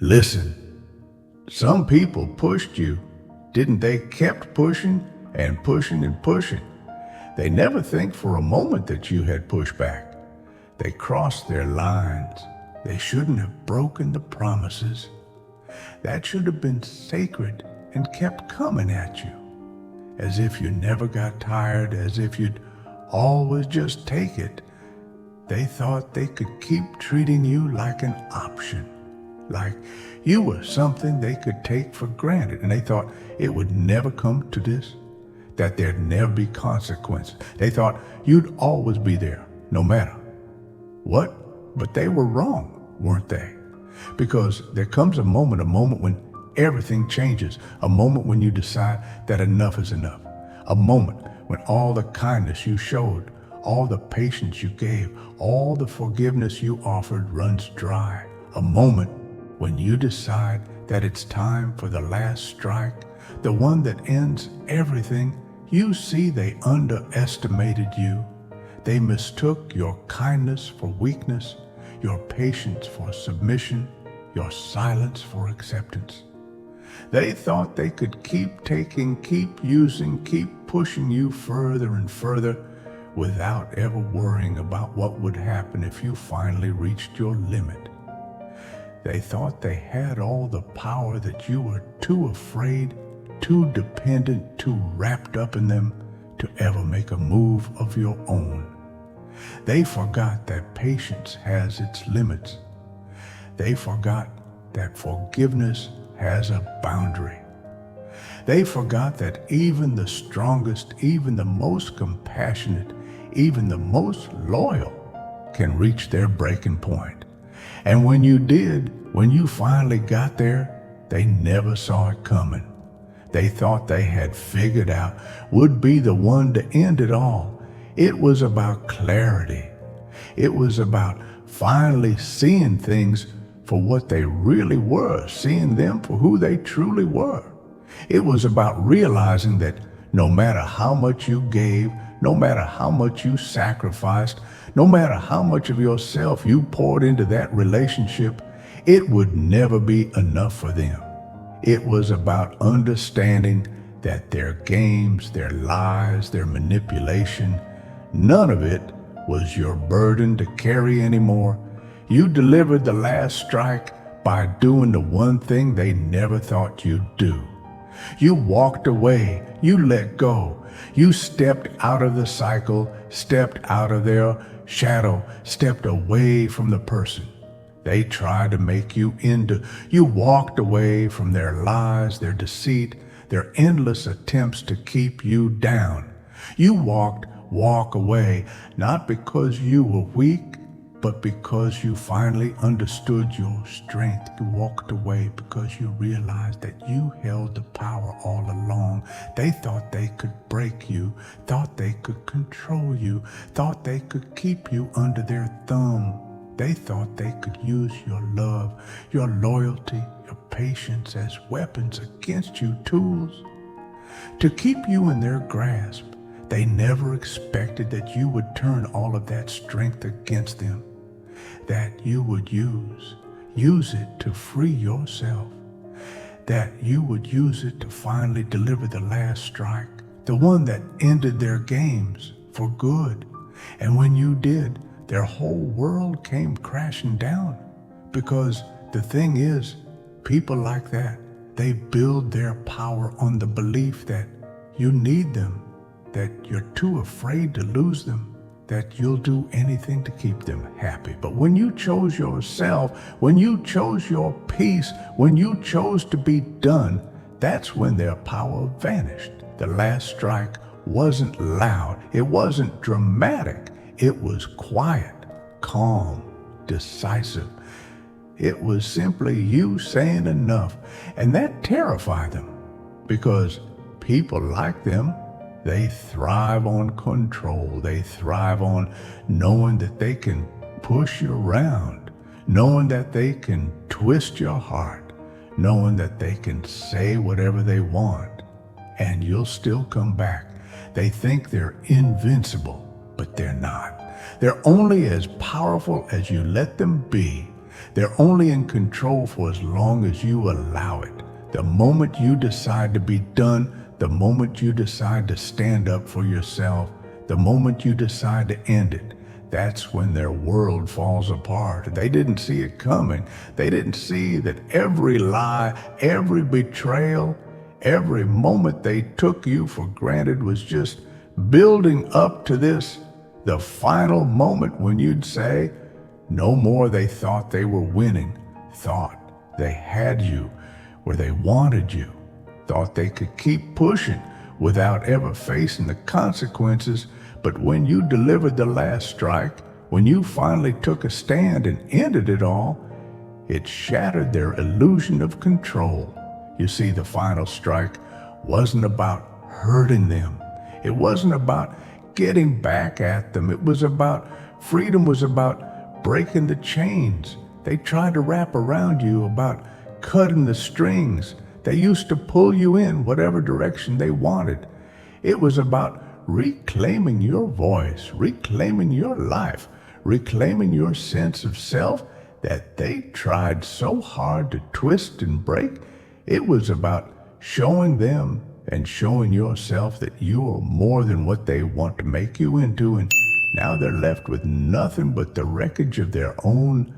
Listen, some people pushed you, didn't they? Kept pushing and pushing and pushing. They never think for a moment that you had pushback. They crossed their lines. They shouldn't have broken the promises. That should have been sacred and kept coming at you. As if you never got tired, as if you'd always just take it. They thought they could keep treating you like an option, like you were something they could take for granted, and they thought it would never come to this, that there'd never be consequences. They thought you'd always be there, no matter what. But they were wrong, weren't they? Because there comes a moment when everything changes, a moment when you decide that enough is enough, a moment when all the kindness you showed, all the patience you gave, all the forgiveness you offered runs dry, a moment when you decide that it's time for the last strike, the one that ends everything. You see, they underestimated you. They mistook your kindness for weakness, your patience for submission, your silence for acceptance. They thought they could keep taking, keep using, keep pushing you further and further without ever worrying about what would happen if you finally reached your limit. They thought they had all the power, that you were too afraid, too dependent, too wrapped up in them to ever make a move of your own. They forgot that patience has its limits. They forgot that forgiveness has a boundary. They forgot that even the strongest, even the most compassionate, even the most loyal can reach their breaking point. And when you did, when you finally got there, they never saw it coming. They thought they had figured out, would be the one to end it all. It was about clarity. It was about finally seeing things for what they really were, seeing them for who they truly were. It was about realizing that no matter how much you gave, no matter how much you sacrificed, no matter how much of yourself you poured into that relationship, it would never be enough for them. It was about understanding that their games, their lies, their manipulation, none of it was your burden to carry anymore. You delivered the last strike by doing the one thing they never thought you'd do. You walked away, you let go, you stepped out of the cycle, stepped out of their shadow, stepped away from the person they tried to make you into. You walked away from their lies, their deceit, their endless attempts to keep you down. You walk away, not because you were weak, but because you finally understood your strength. You walked away because you realized that you held the power all along. They thought they could break you, thought they could control you, thought they could keep you under their thumb. They thought they could use your love, your loyalty, your patience as weapons against you, tools to keep you in their grasp. They never expected that you would turn all of that strength against them, that you would use it to free yourself, that you would use it to finally deliver the last strike, the one that ended their games for good. And when you did, their whole world came crashing down. Because the thing is, people like that, they build their power on the belief that you need them, that you're too afraid to lose them, that you'll do anything to keep them happy. But when you chose yourself, when you chose your peace, when you chose to be done, that's when their power vanished. The last strike wasn't loud, it wasn't dramatic, it was quiet, calm, decisive. It was simply you saying enough, and that terrified them, because people like them, they thrive on control. They thrive on knowing that they can push you around, knowing that they can twist your heart, knowing that they can say whatever they want, and you'll still come back. They think they're invincible, but they're not. They're only as powerful as you let them be. They're only in control for as long as you allow it. The moment you decide to be done, the moment you decide to stand up for yourself, the moment you decide to end it, that's when their world falls apart. They didn't see it coming. They didn't see that every lie, every betrayal, every moment they took you for granted was just building up to this, the final moment when you'd say, no more. They thought they were winning, thought they had you where they wanted you, thought they could keep pushing without ever facing the consequences. But when you delivered the last strike, when you finally took a stand and ended it all, it shattered their illusion of control. You see, the final strike wasn't about hurting them. It wasn't about getting back at them. It was about freedom, was about breaking the chains they tried to wrap around you, about cutting the strings they used to pull you in whatever direction they wanted. It was about reclaiming your voice, reclaiming your life, reclaiming your sense of self that they tried so hard to twist and break. It was about showing them and showing yourself that you are more than what they want to make you into, and now they're left with nothing but the wreckage of their own